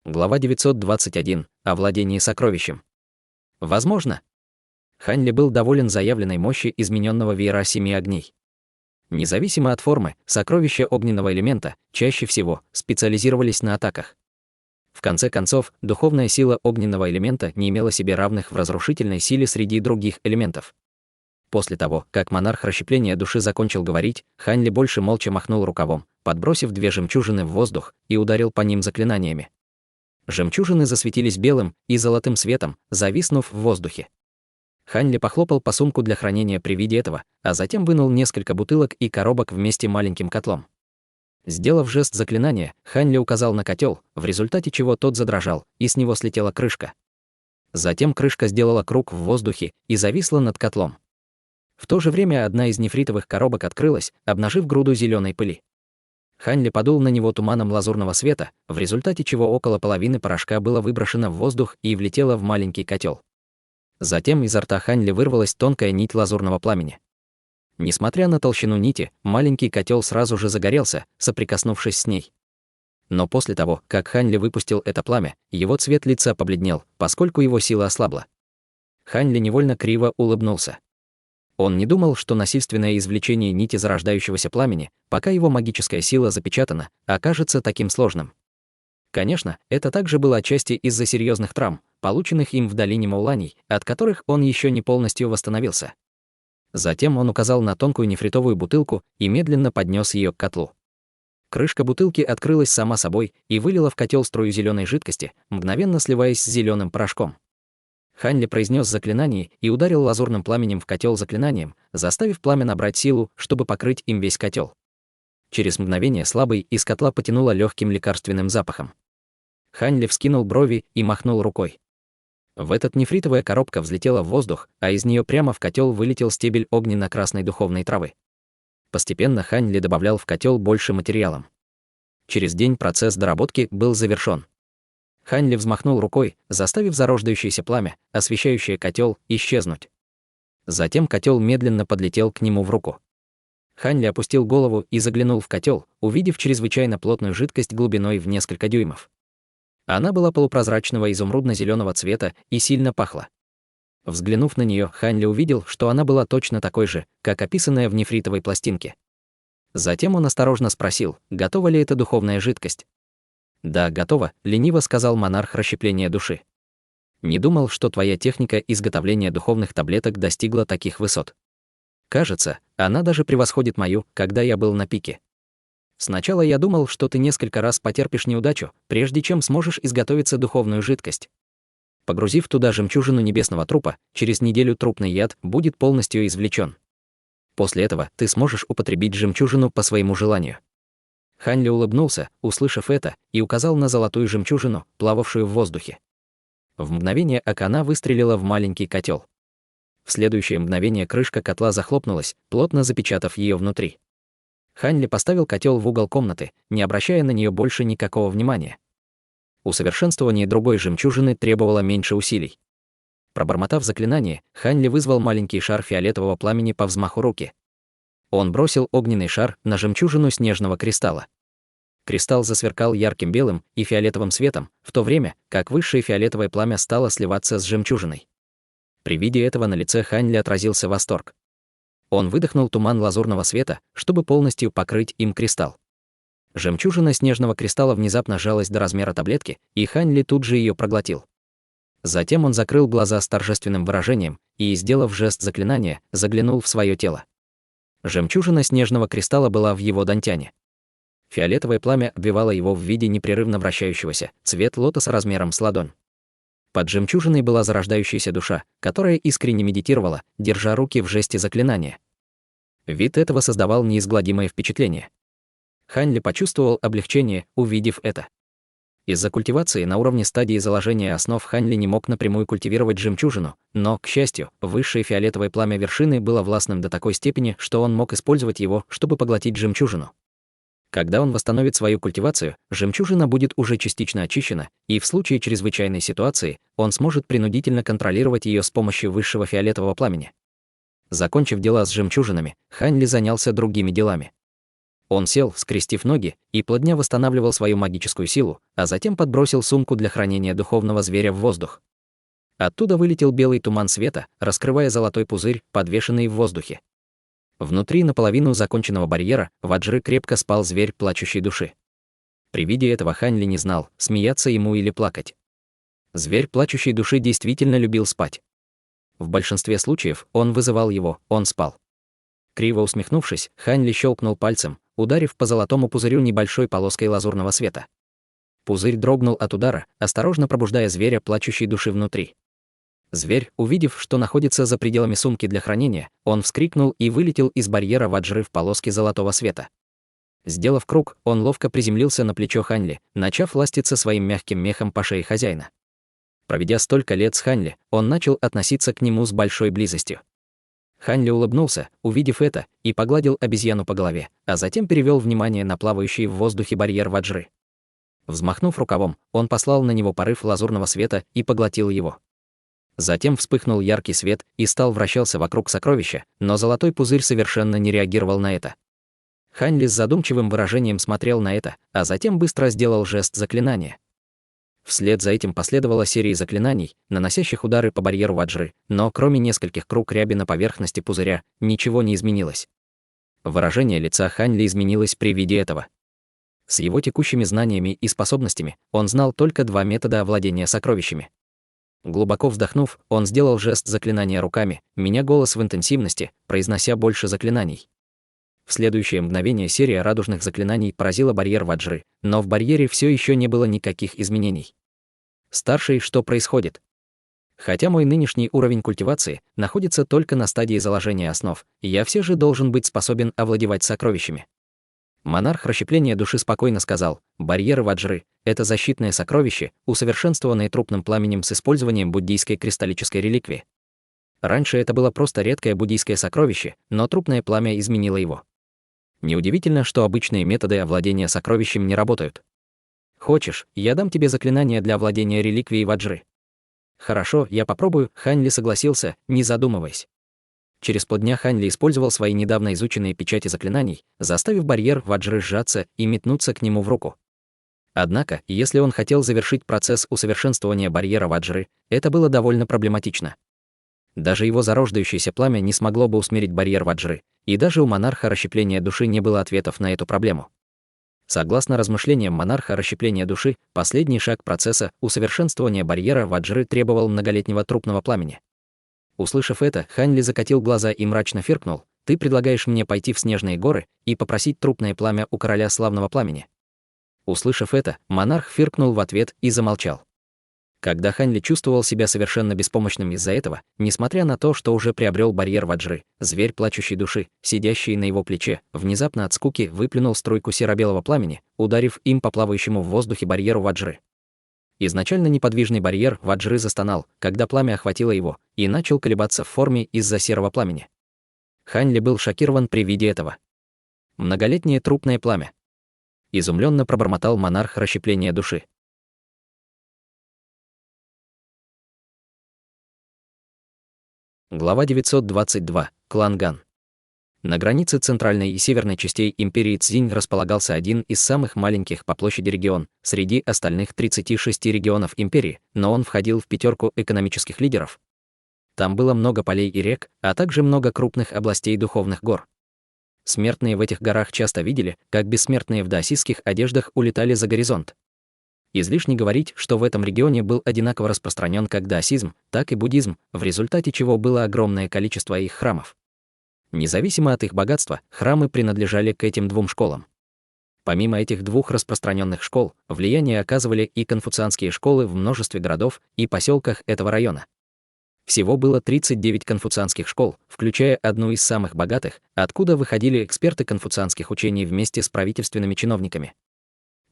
Глава 921. О владении сокровищем. Возможно. Хань Ли был доволен заявленной мощи измененного веера семи огней. Независимо от формы, сокровища огненного элемента чаще всего специализировались на атаках. В конце концов, духовная сила огненного элемента не имела себе равных в разрушительной силе среди других элементов. После того, как монарх расщепления души закончил говорить, Хань Ли больше молча махнул рукавом, подбросив две жемчужины в воздух и ударил по ним заклинаниями. Жемчужины засветились белым и золотым светом, зависнув в воздухе. Хань Ли похлопал по сумку для хранения при виде этого, а затем вынул несколько бутылок и коробок вместе маленьким котлом. Сделав жест заклинания, Хань Ли указал на котел, в результате чего тот задрожал, и с него слетела крышка. Затем крышка сделала круг в воздухе и зависла над котлом. В то же время одна из нефритовых коробок открылась, обнажив груду зеленой пыли. Хань Ли подул на него туманом лазурного света, в результате чего около половины порошка было выброшено в воздух и влетело в маленький котел. Затем изо рта Хань Ли вырвалась тонкая нить лазурного пламени. Несмотря на толщину нити, маленький котел сразу же загорелся, соприкоснувшись с ней. Но после того, как Хань Ли выпустил это пламя, его цвет лица побледнел, поскольку его сила ослабла. Хань Ли невольно криво улыбнулся. Он не думал, что насильственное извлечение нити зарождающегося пламени, пока его магическая сила запечатана, окажется таким сложным. Конечно, это также было отчасти из-за серьезных травм, полученных им в долине Мауланей, от которых он еще не полностью восстановился. Затем он указал на тонкую нефритовую бутылку и медленно поднес ее к котлу. Крышка бутылки открылась сама собой и вылила в котел струю зеленой жидкости, мгновенно сливаясь с зеленым порошком. Хань Ли произнес заклинание и ударил лазурным пламенем в котел заклинанием, заставив пламя набрать силу, чтобы покрыть им весь котел. Через мгновение слабый из котла потянуло легким лекарственным запахом. Хань Ли вскинул брови и махнул рукой. В этот нефритовая коробка взлетела в воздух, а из нее прямо в котел вылетел стебель огненно-красной духовной травы. Постепенно Хань Ли добавлял в котел больше материалом. Через день процесс доработки был завершен. Хань Ли взмахнул рукой, заставив зарождающееся пламя, освещающее котел, исчезнуть. Затем котел медленно подлетел к нему в руку. Хань Ли опустил голову и заглянул в котел, увидев чрезвычайно плотную жидкость глубиной в несколько дюймов. Она была полупрозрачного изумрудно-зеленого цвета и сильно пахла. Взглянув на нее, Хань Ли увидел, что она была точно такой же, как описанная в нефритовой пластинке. Затем он осторожно спросил, готова ли эта духовная жидкость. «Да, готово», — лениво сказал монарх расщепления души. «Не думал, что твоя техника изготовления духовных таблеток достигла таких высот. Кажется, она даже превосходит мою, когда я был на пике. Сначала я думал, что ты несколько раз потерпишь неудачу, прежде чем сможешь изготовиться духовную жидкость. Погрузив туда жемчужину небесного трупа, через неделю трупный яд будет полностью извлечен. После этого ты сможешь употребить жемчужину по своему желанию». Хань Ли улыбнулся, услышав это, и указал на золотую жемчужину, плававшую в воздухе. В мгновение ока она выстрелила в маленький котел. В следующее мгновение крышка котла захлопнулась, плотно запечатав ее внутри. Хань Ли поставил котел в угол комнаты, не обращая на нее больше никакого внимания. Усовершенствование другой жемчужины требовало меньше усилий. Пробормотав заклинание, Хань Ли вызвал маленький шар фиолетового пламени по взмаху руки. Он бросил огненный шар на жемчужину снежного кристалла. Кристалл засверкал ярким белым и фиолетовым светом, в то время как высшее фиолетовое пламя стало сливаться с жемчужиной. При виде этого на лице Хань Ли отразился восторг. Он выдохнул туман лазурного света, чтобы полностью покрыть им кристалл. Жемчужина снежного кристалла внезапно сжалась до размера таблетки, и Хань Ли тут же ее проглотил. Затем он закрыл глаза с торжественным выражением и, сделав жест заклинания, заглянул в свое тело. Жемчужина снежного кристалла была в его дантяне. Фиолетовое пламя обвивало его в виде непрерывно вращающегося, цвет лотоса размером с ладонь. Под жемчужиной была зарождающаяся душа, которая искренне медитировала, держа руки в жесте заклинания. Вид этого создавал неизгладимое впечатление. Хань Ли почувствовал облегчение, увидев это. Из-за культивации на уровне стадии заложения основ Хань Ли не мог напрямую культивировать жемчужину, но, к счастью, высшее фиолетовое пламя вершины было властным до такой степени, что он мог использовать его, чтобы поглотить жемчужину. Когда он восстановит свою культивацию, жемчужина будет уже частично очищена, и в случае чрезвычайной ситуации он сможет принудительно контролировать ее с помощью высшего фиолетового пламени. Закончив дела с жемчужинами, Хань Ли занялся другими делами. Он сел, скрестив ноги, и плотня восстанавливал свою магическую силу, а затем подбросил сумку для хранения духовного зверя в воздух. Оттуда вылетел белый туман света, раскрывая золотой пузырь, подвешенный в воздухе. Внутри наполовину законченного барьера Ваджры крепко спал зверь плачущей души. При виде этого Хань Ли не знал, смеяться ему или плакать. Зверь плачущей души действительно любил спать. В большинстве случаев он вызывал его, он спал. Криво усмехнувшись, Хань Ли щелкнул пальцем, ударив по золотому пузырю небольшой полоской лазурного света. Пузырь дрогнул от удара, осторожно пробуждая зверя плачущей души внутри. Зверь, увидев, что находится за пределами сумки для хранения, он вскрикнул и вылетел из барьера Ваджры в полоски золотого света. Сделав круг, он ловко приземлился на плечо Хань Ли, начав ластиться своим мягким мехом по шее хозяина. Проведя столько лет с Хань Ли, он начал относиться к нему с большой близостью. Хань Ли улыбнулся, увидев это, и погладил обезьяну по голове, а затем перевел внимание на плавающий в воздухе барьер Ваджры. Взмахнув рукавом, он послал на него порыв лазурного света и поглотил его. Затем вспыхнул яркий свет и стал вращаться вокруг сокровища, но золотой пузырь совершенно не реагировал на это. Хань Ли с задумчивым выражением смотрел на это, а затем быстро сделал жест заклинания. Вслед за этим последовала серия заклинаний, наносящих удары по барьеру Ваджры, но кроме нескольких круг ряби на поверхности пузыря, ничего не изменилось. Выражение лица Хань Ли изменилось при виде этого. С его текущими знаниями и способностями он знал только два метода овладения сокровищами. Глубоко вздохнув, он сделал жест заклинания руками, меняя голос в интенсивности, произнося больше заклинаний. В следующее мгновение серия радужных заклинаний поразила барьер Ваджры, но в барьере все еще не было никаких изменений. Старший, что происходит? Хотя мой нынешний уровень культивации находится только на стадии заложения основ, я все же должен быть способен овладевать сокровищами. Монарх расщепления души спокойно сказал: барьеры Ваджры — это защитное сокровище, усовершенствованное трупным пламенем с использованием буддийской кристаллической реликвии. Раньше это было просто редкое буддийское сокровище, но трупное пламя изменило его. Неудивительно, что обычные методы овладения сокровищем не работают. Хочешь, я дам тебе заклинание для овладения реликвией Ваджры? Хорошо, я попробую, Хань Ли согласился, не задумываясь. Через полдня Хань Ли использовал свои недавно изученные печати заклинаний, заставив барьер Ваджры сжаться и метнуться к нему в руку. Однако, если он хотел завершить процесс усовершенствования барьера Ваджры, это было довольно проблематично. Даже его зарождающееся пламя не смогло бы усмирить барьер Ваджры, и даже у монарха расщепления души не было ответов на эту проблему. Согласно размышлениям монарха расщепления души, последний шаг процесса усовершенствования барьера Ваджры требовал многолетнего трупного пламени. Услышав это, Хань Ли закатил глаза и мрачно фыркнул: «Ты предлагаешь мне пойти в снежные горы и попросить трупное пламя у короля славного пламени?» Услышав это, монарх фыркнул в ответ и замолчал. Когда Хань Ли чувствовал себя совершенно беспомощным из-за этого, несмотря на то, что уже приобрел барьер Ваджры, зверь плачущей души, сидящий на его плече, внезапно от скуки выплюнул струйку серо-белого пламени, ударив им по плавающему в воздухе барьеру Ваджры. Изначально неподвижный барьер Ваджры застонал, когда пламя охватило его, и начал колебаться в форме из-за серого пламени. Хань Ли был шокирован при виде этого. Многолетнее трупное пламя. Изумленно пробормотал монарх расщепления души. Глава 922. Клан Ган. На границе центральной и северной частей империи Цзинь располагался один из самых маленьких по площади регион среди остальных 36 регионов империи, но он входил в пятерку экономических лидеров. Там было много полей и рек, а также много крупных областей духовных гор. Смертные в этих горах часто видели, как бессмертные в даосистских одеждах улетали за горизонт. Излишне говорить, что в этом регионе был одинаково распространен как даосизм, так и буддизм, в результате чего было огромное количество их храмов. Независимо от их богатства, храмы принадлежали к этим двум школам. Помимо этих двух распространенных школ, влияние оказывали и конфуцианские школы в множестве городов и поселках этого района. Всего было 39 конфуцианских школ, включая одну из самых богатых, откуда выходили эксперты конфуцианских учений вместе с правительственными чиновниками.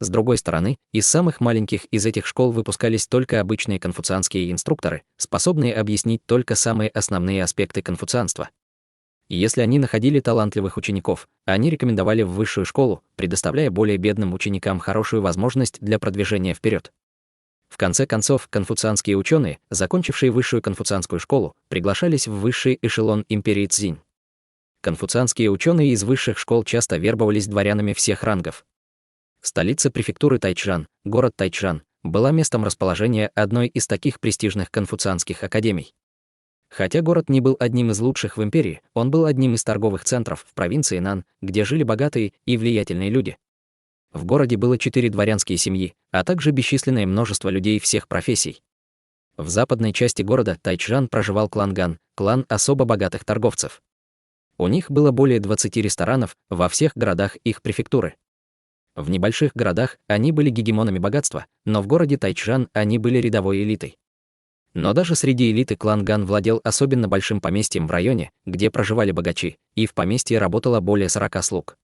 С другой стороны, из самых маленьких из этих школ выпускались только обычные конфуцианские инструкторы, способные объяснить только самые основные аспекты конфуцианства. Если они находили талантливых учеников, они рекомендовали в высшую школу, предоставляя более бедным ученикам хорошую возможность для продвижения вперед. В конце концов, конфуцианские ученые, закончившие высшую конфуцианскую школу, приглашались в высший эшелон империи Цзинь. Конфуцианские ученые из высших школ часто вербовались дворянами всех рангов. Столица префектуры Тайчжан, город Тайчжан, была местом расположения одной из таких престижных конфуцианских академий. Хотя город не был одним из лучших в империи, он был одним из торговых центров в провинции Нан, где жили богатые и влиятельные люди. В городе было 4 дворянские семьи, а также бесчисленное множество людей всех профессий. В западной части города Тайчжан проживал клан Ган, клан особо богатых торговцев. У них было более 20 ресторанов во всех городах их префектуры. В небольших городах они были гегемонами богатства, но в городе Тайчжан они были рядовой элитой. Но даже среди элиты клан Ган владел особенно большим поместьем в районе, где проживали богачи, и в поместье работало более 40 слуг.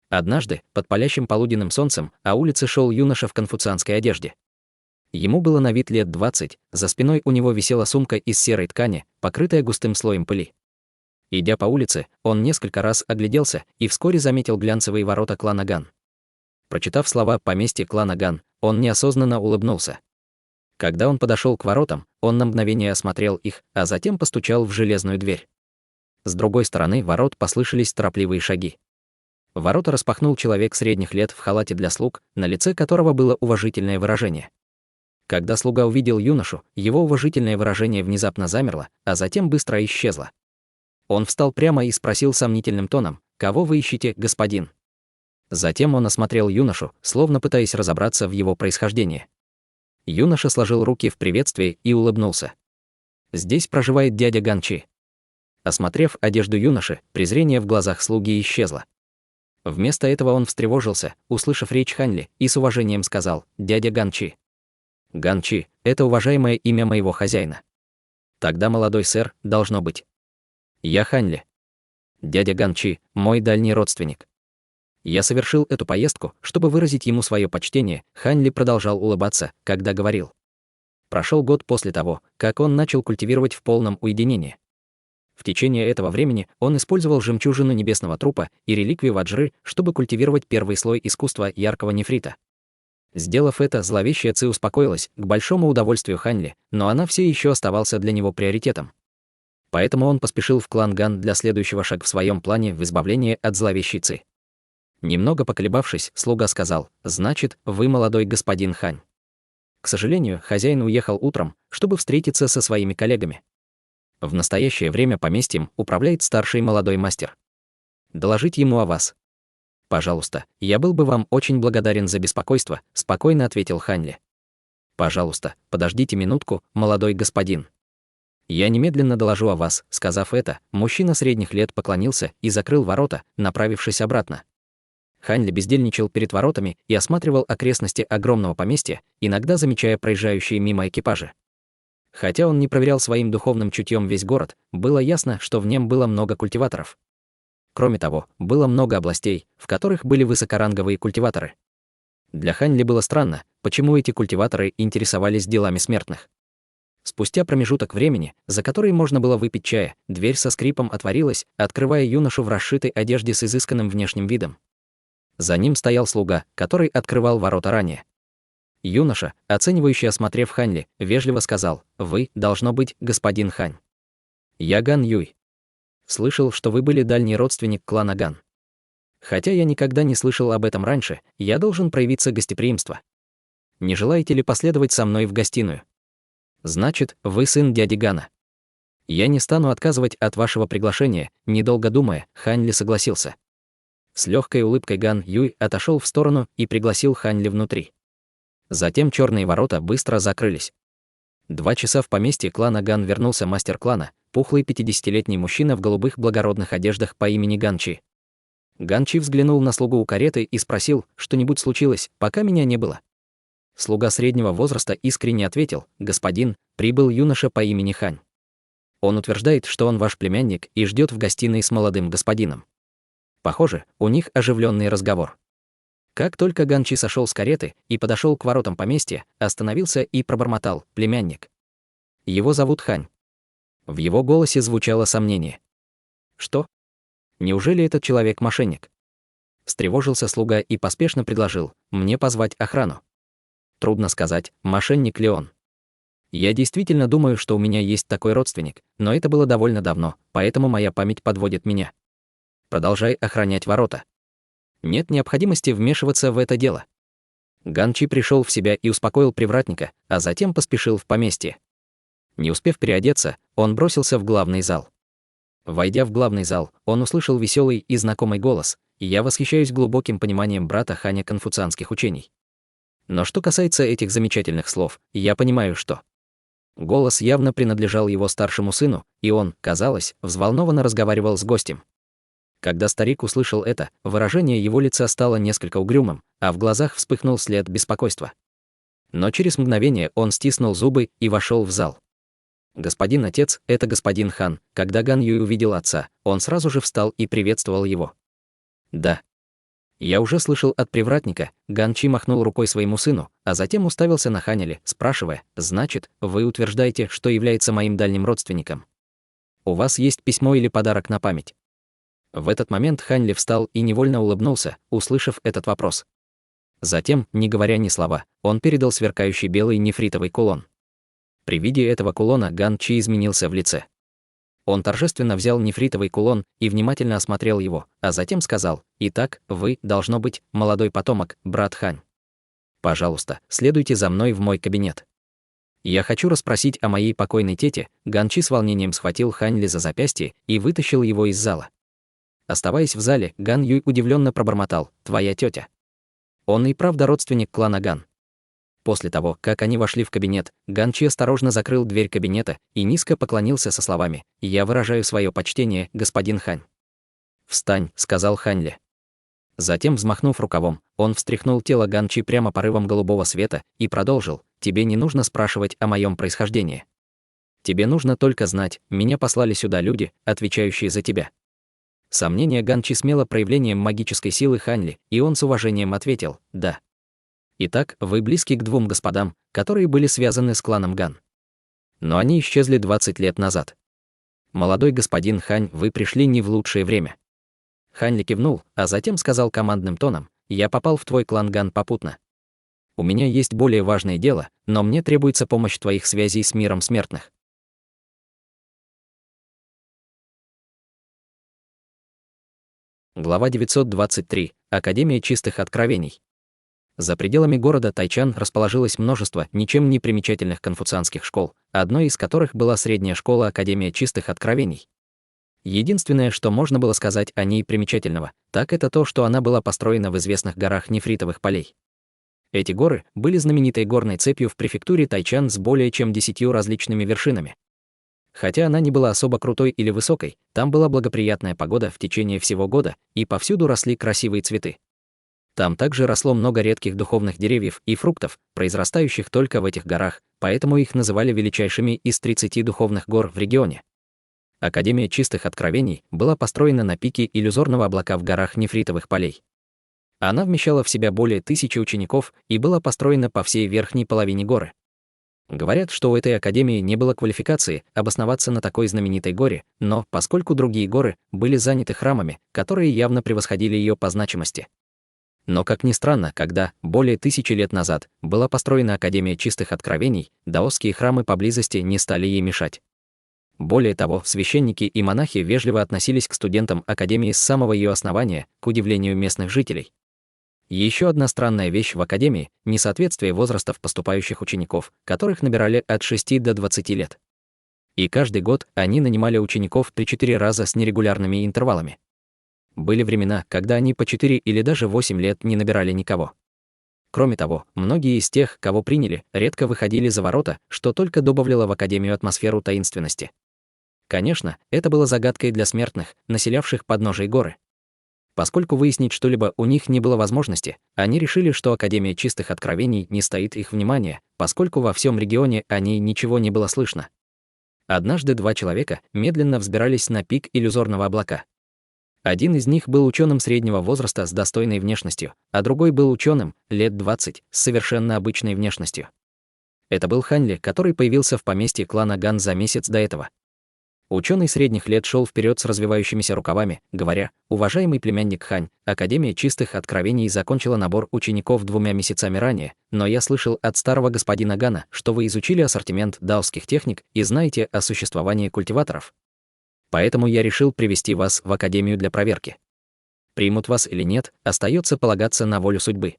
Однажды, под палящим полуденным солнцем, по улице шел юноша в конфуцианской одежде. Ему было на вид лет 20, за спиной у него висела сумка из серой ткани, покрытая густым слоем пыли. Идя по улице, он несколько раз огляделся и вскоре заметил глянцевые ворота клана Ган. Прочитав слова «поместье клана Ган», он неосознанно улыбнулся. Когда он подошел к воротам, он на мгновение осмотрел их, а затем постучал в железную дверь. С другой стороны ворот послышались торопливые шаги. Ворота распахнул человек средних лет в халате для слуг, на лице которого было уважительное выражение. Когда слуга увидел юношу, его уважительное выражение внезапно замерло, а затем быстро исчезло. Он встал прямо и спросил сомнительным тоном: «Кого вы ищете, господин?» Затем он осмотрел юношу, словно пытаясь разобраться в его происхождении. Юноша сложил руки в приветствии и улыбнулся. «Здесь проживает дядя Ганчи». Осмотрев одежду юноши, презрение в глазах слуги исчезло. Вместо этого он встревожился, услышав речь Ханли, и с уважением сказал: «Дядя Ганчи». «Ганчи — это уважаемое имя моего хозяина». «Тогда, молодой сэр, должно быть». «Я Ханли. Дядя Ганчи — мой дальний родственник». Я совершил эту поездку, чтобы выразить ему свое почтение. Ханли продолжал улыбаться, когда говорил. Прошел год после того, как он начал культивировать в полном уединении. В течение этого времени он использовал жемчужину небесного трупа и реликвию ваджры, чтобы культивировать первый слой искусства яркого нефрита. Сделав это, зловещая Ци успокоилась, к большому удовольствию Ханли, но она все еще оставался для него приоритетом. Поэтому он поспешил в клан Ган для следующего шага в своем плане в избавлении от зловещей Ци. Немного поколебавшись, слуга сказал: «Значит, вы молодой господин Хань». К сожалению, хозяин уехал утром, чтобы встретиться со своими коллегами. В настоящее время поместьем управляет старший молодой мастер. Доложить ему о вас. «Пожалуйста, я был бы вам очень благодарен за беспокойство», — спокойно ответил Ханли. «Пожалуйста, подождите минутку, молодой господин. Я немедленно доложу о вас». Сказав это, мужчина средних лет поклонился и закрыл ворота, направившись обратно. Ханли бездельничал перед воротами и осматривал окрестности огромного поместья, иногда замечая проезжающие мимо экипажи. Хотя он не проверял своим духовным чутьем весь город, было ясно, что в нем было много культиваторов. Кроме того, было много областей, в которых были высокоранговые культиваторы. Для Ханли было странно, почему эти культиваторы интересовались делами смертных. Спустя промежуток времени, за который можно было выпить чая, дверь со скрипом отворилась, открывая юношу в расшитой одежде с изысканным внешним видом. За ним стоял слуга, который открывал ворота ранее. Юноша, оценивающий осмотрев Ханли, вежливо сказал: «Вы, должно быть, господин Хань. Я Ган Юй. Слышал, что вы были дальний родственник клана Ган. Хотя я никогда не слышал об этом раньше, я должен проявиться гостеприимство. Не желаете ли последовать со мной в гостиную? Значит, вы сын дяди Гана. Я не стану отказывать от вашего приглашения». Недолго думая, Ханли согласился. С легкой улыбкой Ган Юй отошел в сторону и пригласил Ханли внутри. Затем черные ворота быстро закрылись. 2 часа в поместье клана Ган вернулся мастер клана, пухлый 50-летний мужчина в голубых благородных одеждах по имени Ганчи. Ганчи взглянул на слугу у кареты и спросил: «Что-нибудь случилось, пока меня не было?» Слуга среднего возраста искренне ответил: «Господин, прибыл юноша по имени Хань. Он утверждает, что он ваш племянник и ждет в гостиной с молодым господином». Похоже, у них оживленный разговор. Как только Ганчи сошел с кареты и подошел к воротам поместья, остановился и пробормотал: «Племянник. Его зовут Хань». В его голосе звучало сомнение. «Что? Неужели этот человек мошенник?» Встревожился слуга и поспешно предложил: «Мне позвать охрану». Трудно сказать, мошенник ли он. Я действительно думаю, что у меня есть такой родственник, но это было довольно давно, поэтому моя память подводит меня. Продолжай охранять ворота. Нет необходимости вмешиваться в это дело. Ган Чи пришел в себя и успокоил привратника, а затем поспешил в поместье. Не успев переодеться, он бросился в главный зал. Войдя в главный зал, он услышал веселый и знакомый голос, и я восхищаюсь глубоким пониманием брата Ханя конфуцианских учений. Но что касается этих замечательных слов, я понимаю, что голос явно принадлежал его старшему сыну, и он, казалось, взволнованно разговаривал с гостем. Когда старик услышал это, выражение его лица стало несколько угрюмым, а в глазах вспыхнул след беспокойства. Но через мгновение он стиснул зубы и вошел в зал. Господин отец, это господин Хан. Когда Ган Юй увидел отца, он сразу же встал и приветствовал его. Да. Я уже слышал от привратника. Ган Чи махнул рукой своему сыну, а затем уставился на Ханя, спрашивая: значит, вы утверждаете, что является моим дальним родственником? У вас есть письмо или подарок на память? В этот момент Хань Ли встал и невольно улыбнулся, услышав этот вопрос. Затем, не говоря ни слова, он передал сверкающий белый нефритовый кулон. При виде этого кулона Ган Чи изменился в лице. Он торжественно взял нефритовый кулон и внимательно осмотрел его, а затем сказал: «Итак, вы, должно быть, молодой потомок, брат Хань. Пожалуйста, следуйте за мной в мой кабинет. Я хочу расспросить о моей покойной тете». Ган Чи с волнением схватил Хань Ли за запястье и вытащил его из зала. Оставаясь в зале, Ган Юй удивленно пробормотал: «Твоя тетя». Он и правда родственник клана Ган. После того, как они вошли в кабинет, Ган Чи осторожно закрыл дверь кабинета и низко поклонился со словами: «Я выражаю свое почтение, господин Хань». «Встань», — сказал Хань Ли. Затем, взмахнув рукавом, он встряхнул тело Ган Чи прямо порывом голубого света и продолжил: «Тебе не нужно спрашивать о моем происхождении. Тебе нужно только знать, меня послали сюда люди, отвечающие за тебя». Сомнение Ган Чи смело проявлением магической силы Хань Ли, и он с уважением ответил: «Да». «Итак, вы близки к двум господам, которые были связаны с кланом Ган. Но они исчезли 20 лет назад. Молодой господин Хань, вы пришли не в лучшее время». Хань Ли кивнул, а затем сказал командным тоном: «Я попал в твой клан Ган попутно. У меня есть более важное дело, но мне требуется помощь твоих связей с миром смертных». Глава 923. Академия чистых откровений. За пределами города Тайчан расположилось множество ничем не примечательных конфуцианских школ, одной из которых была средняя школа Академия чистых откровений. Единственное, что можно было сказать о ней примечательного, так это то, что она была построена в известных горах нефритовых полей. Эти горы были знаменитой горной цепью в префектуре Тайчан с более чем 10 различными вершинами. Хотя она не была особо крутой или высокой, там была благоприятная погода в течение всего года, и повсюду росли красивые цветы. Там также росло много редких духовных деревьев и фруктов, произрастающих только в этих горах, поэтому их называли величайшими из 30 духовных гор в регионе. Академия чистых откровений была построена на пике иллюзорного облака в горах нефритовых полей. Она вмещала в себя более 1000 учеников и была построена по всей верхней половине горы. Говорят, что у этой академии не было квалификации обосноваться на такой знаменитой горе, но, поскольку другие горы были заняты храмами, которые явно превосходили ее по значимости. Но, как ни странно, когда, более 1000 лет назад, была построена Академия чистых откровений, даосские храмы поблизости не стали ей мешать. Более того, священники и монахи вежливо относились к студентам Академии с самого ее основания, к удивлению местных жителей. Еще одна странная вещь в Академии – несоответствие возрастов поступающих учеников, которых набирали от 6 до 20 лет. И каждый год они нанимали учеников 3-4 раза с нерегулярными интервалами. Были времена, когда они по 4 или даже 8 лет не набирали никого. Кроме того, многие из тех, кого приняли, редко выходили за ворота, что только добавляло в Академию атмосферу таинственности. Конечно, это было загадкой для смертных, населявших подножие горы. Поскольку выяснить что-либо у них не было возможности, они решили, что Академия чистых откровений не стоит их внимания, поскольку во всем регионе о ней ничего не было слышно. Однажды 2 человека медленно взбирались на пик иллюзорного облака. Один из них был ученым среднего возраста с достойной внешностью, а другой был ученым, лет 20, с совершенно обычной внешностью. Это был Хань Ли, который появился в поместье клана Ган за месяц до этого. Ученый средних лет шел вперед с развивающимися рукавами, говоря: «Уважаемый племянник Хань, Академия чистых откровений закончила набор учеников 2 месяцами ранее, но я слышал от старого господина Гана, что вы изучили ассортимент даосских техник и знаете о существовании культиваторов. Поэтому я решил привести вас в академию для проверки. Примут вас или нет, остается полагаться на волю судьбы.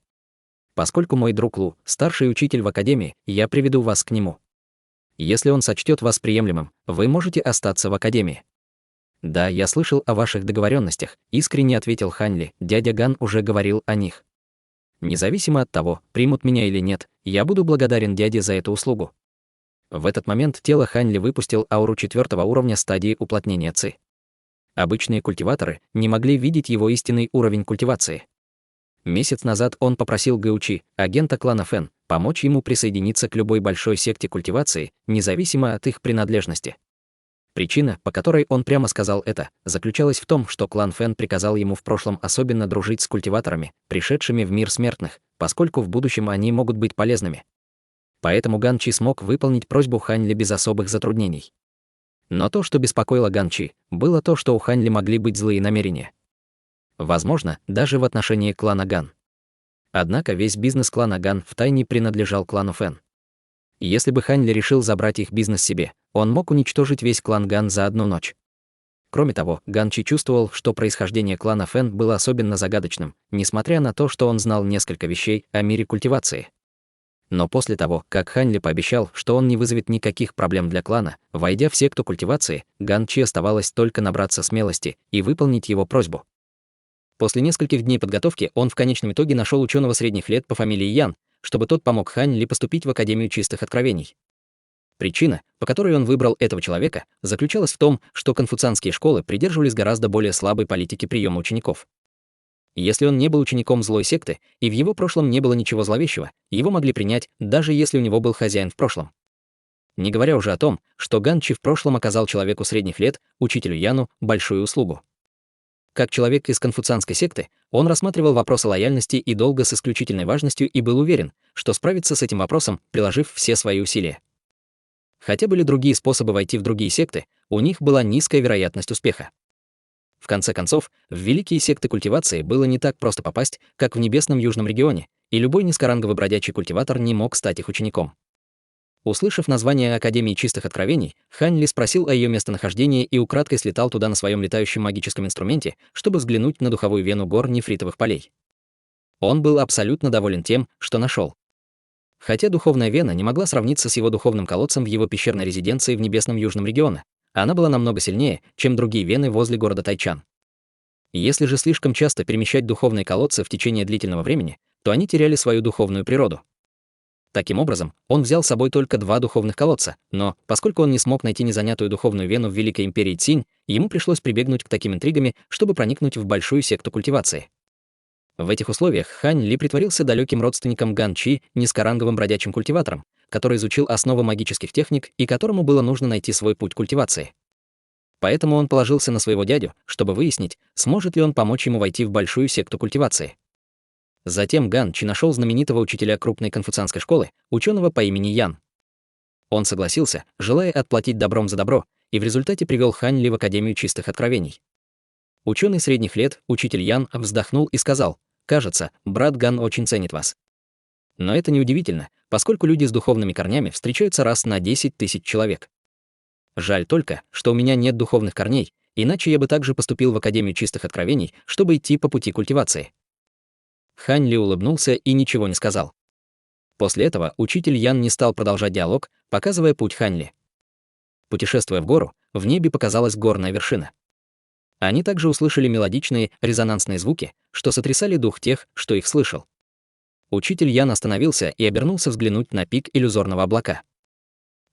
Поскольку мой друг Лу — старший учитель в академии, я приведу вас к нему. Если он сочтет вас приемлемым, вы можете остаться в академии. Да, я слышал о ваших договоренностях, искренне ответил Хань Ли, дядя Ган уже говорил о них. Независимо от того, примут меня или нет, я буду благодарен дяде за эту услугу. В этот момент тело Хань Ли выпустил ауру 4-го уровня стадии уплотнения Ци. Обычные культиваторы не могли видеть его истинный уровень культивации. Месяц назад он попросил Гэучи, агента клана Фэн, помочь ему присоединиться к любой большой секте культивации, независимо от их принадлежности. Причина, по которой он прямо сказал это, заключалась в том, что клан Фэн приказал ему в прошлом особенно дружить с культиваторами, пришедшими в мир смертных, поскольку в будущем они могут быть полезными. Поэтому Ган Чи смог выполнить просьбу Хань Ли без особых затруднений. Но то, что беспокоило Ган Чи, было то, что у Хань Ли могли быть злые намерения. Возможно, даже в отношении клана Ган. Однако весь бизнес клана Ган втайне принадлежал клану Фэн. Если бы Хань Ли решил забрать их бизнес себе, он мог уничтожить весь клан Ган за одну ночь. Кроме того, Ган Чи чувствовал, что происхождение клана Фэн было особенно загадочным, несмотря на то, что он знал несколько вещей о мире культивации. Но после того, как Хань Ли пообещал, что он не вызовет никаких проблем для клана, войдя в секту культивации, Ган Чи оставалось только набраться смелости и выполнить его просьбу. После нескольких дней подготовки он в конечном итоге нашел ученого средних лет по фамилии Ян, чтобы тот помог Хань Ли поступить в Академию чистых откровений. Причина, по которой он выбрал этого человека, заключалась в том, что конфуцианские школы придерживались гораздо более слабой политики приема учеников. Если он не был учеником злой секты, и в его прошлом не было ничего зловещего, его могли принять, даже если у него был хозяин в прошлом. Не говоря уже о том, что Ган Чи в прошлом оказал человеку средних лет, учителю Яну, большую услугу. Как человек из конфуцианской секты, он рассматривал вопросы лояльности и долга с исключительной важностью и был уверен, что справится с этим вопросом, приложив все свои усилия. Хотя были другие способы войти в другие секты, у них была низкая вероятность успеха. В конце концов, в великие секты культивации было не так просто попасть, как в небесном южном регионе, и любой низкоранговый бродячий культиватор не мог стать их учеником. Услышав название Академии чистых откровений, Хань Ли спросил о ее местонахождении и украдкой слетал туда на своем летающем магическом инструменте, чтобы взглянуть на духовую вену гор нефритовых полей. Он был абсолютно доволен тем, что нашел. Хотя духовная вена не могла сравниться с его духовным колодцем в его пещерной резиденции в небесном южном регионе, она была намного сильнее, чем другие вены возле города Тайчан. Если же слишком часто перемещать духовные колодцы в течение длительного времени, то они теряли свою духовную природу. Таким образом, он взял с собой только 2 духовных колодца, но, поскольку он не смог найти незанятую духовную вену в Великой империи Цинь, ему пришлось прибегнуть к таким интригам, чтобы проникнуть в большую секту культивации. В этих условиях Хань Ли притворился далеким родственником Ган Чи, низкоранговым бродячим культиватором, который изучил основы магических техник и которому было нужно найти свой путь культивации. Поэтому он положился на своего дядю, чтобы выяснить, сможет ли он помочь ему войти в большую секту культивации. Затем Ган Чи нашел знаменитого учителя крупной конфуцианской школы, ученого по имени Ян. Он согласился, желая отплатить добром за добро, и в результате привел Хань Ли в Академию чистых откровений. Ученый средних лет, учитель Ян, вздохнул и сказал: «Кажется, брат Ган очень ценит вас». Но это неудивительно, поскольку люди с духовными корнями встречаются раз на 10 тысяч человек. Жаль только, что у меня нет духовных корней, иначе я бы также поступил в Академию чистых откровений, чтобы идти по пути культивации. Хань Ли улыбнулся и ничего не сказал. После этого учитель Ян не стал продолжать диалог, показывая путь Хань Ли. Путешествуя в гору, в небе показалась горная вершина. Они также услышали мелодичные, резонансные звуки, что сотрясали дух тех, что их слышал. Учитель Ян остановился и обернулся взглянуть на пик иллюзорного облака.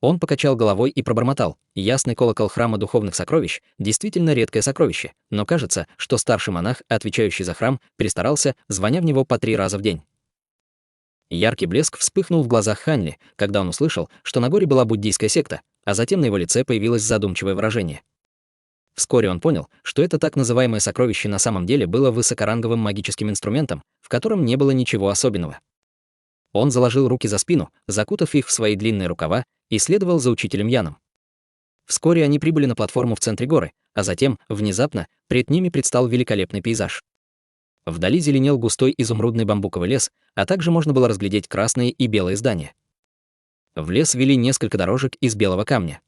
Он покачал головой и пробормотал: «Ясный колокол храма духовных сокровищ действительно редкое сокровище, но кажется, что старший монах, отвечающий за храм, перестарался, звоня в него по 3 раза в день». Яркий блеск вспыхнул в глазах Хань Ли, когда он услышал, что на горе была буддийская секта, а затем на его лице появилось задумчивое выражение. Вскоре он понял, что это так называемое сокровище на самом деле было высокоранговым магическим инструментом, в котором не было ничего особенного. Он заложил руки за спину, закутав их в свои длинные рукава, и следовал за учителем Яном. Вскоре они прибыли на платформу в центре горы, а затем, внезапно, пред ними предстал великолепный пейзаж. Вдали зеленел густой изумрудный бамбуковый лес, а также можно было разглядеть красные и белые здания. В лес вели несколько дорожек из белого камня.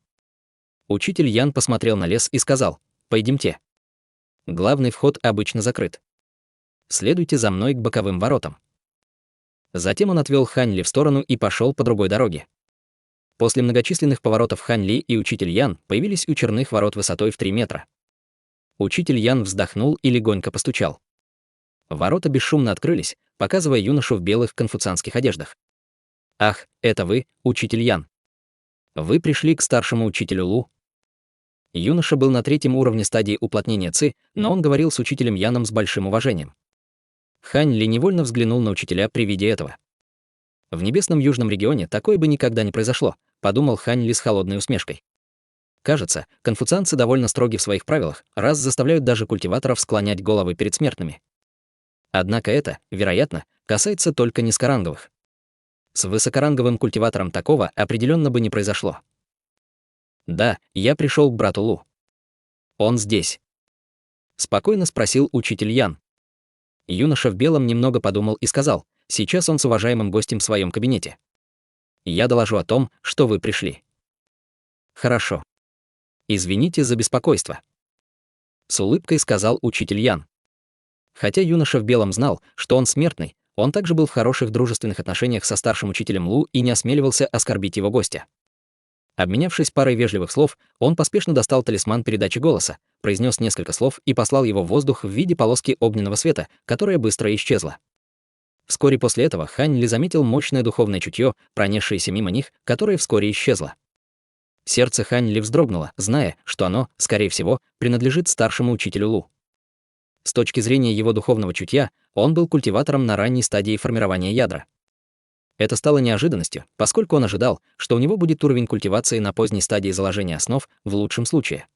Учитель Ян посмотрел на лес и сказал: «Пойдемте. Главный вход обычно закрыт. Следуйте за мной к боковым воротам». Затем он отвел Хань Ли в сторону и пошел по другой дороге. После многочисленных поворотов Хань Ли и учитель Ян появились у черных ворот высотой в 3 метра. Учитель Ян вздохнул и легонько постучал. Ворота бесшумно открылись, показывая юношу в белых конфуцианских одеждах. «Ах, это вы, учитель Ян. Вы пришли к старшему учителю Лу». Юноша был на 3-м уровне стадии уплотнения Ци, но он говорил с учителем Яном с большим уважением. Хань Ли невольно взглянул на учителя при виде этого. В небесном южном регионе такое бы никогда не произошло, подумал Хань Ли с холодной усмешкой. Кажется, конфуцианцы довольно строги в своих правилах, раз заставляют даже культиваторов склонять головы перед смертными. Однако это, вероятно, касается только низкоранговых. С высокоранговым культиватором такого определенно бы не произошло. «Да, я пришел к брату Лу. Он здесь?» — спокойно спросил учитель Ян. Юноша в белом немного подумал и сказал: «Сейчас он с уважаемым гостем в своем кабинете. Я доложу о том, что вы пришли». «Хорошо. Извините за беспокойство», — с улыбкой сказал учитель Ян. Хотя юноша в белом знал, что он смертный, он также был в хороших дружественных отношениях со старшим учителем Лу и не осмеливался оскорбить его гостя. Обменявшись парой вежливых слов, он поспешно достал талисман передачи голоса, произнес несколько слов и послал его в воздух в виде полоски огненного света, которая быстро исчезла. Вскоре после этого Хань Ли заметил мощное духовное чутье, пронесшееся мимо них, которое вскоре исчезло. Сердце Хань Ли вздрогнуло, зная, что оно, скорее всего, принадлежит старшему учителю Лу. С точки зрения его духовного чутья, он был культиватором на ранней стадии формирования ядра. Это стало неожиданностью, поскольку он ожидал, что у него будет уровень культивации на поздней стадии заложения основ в лучшем случае.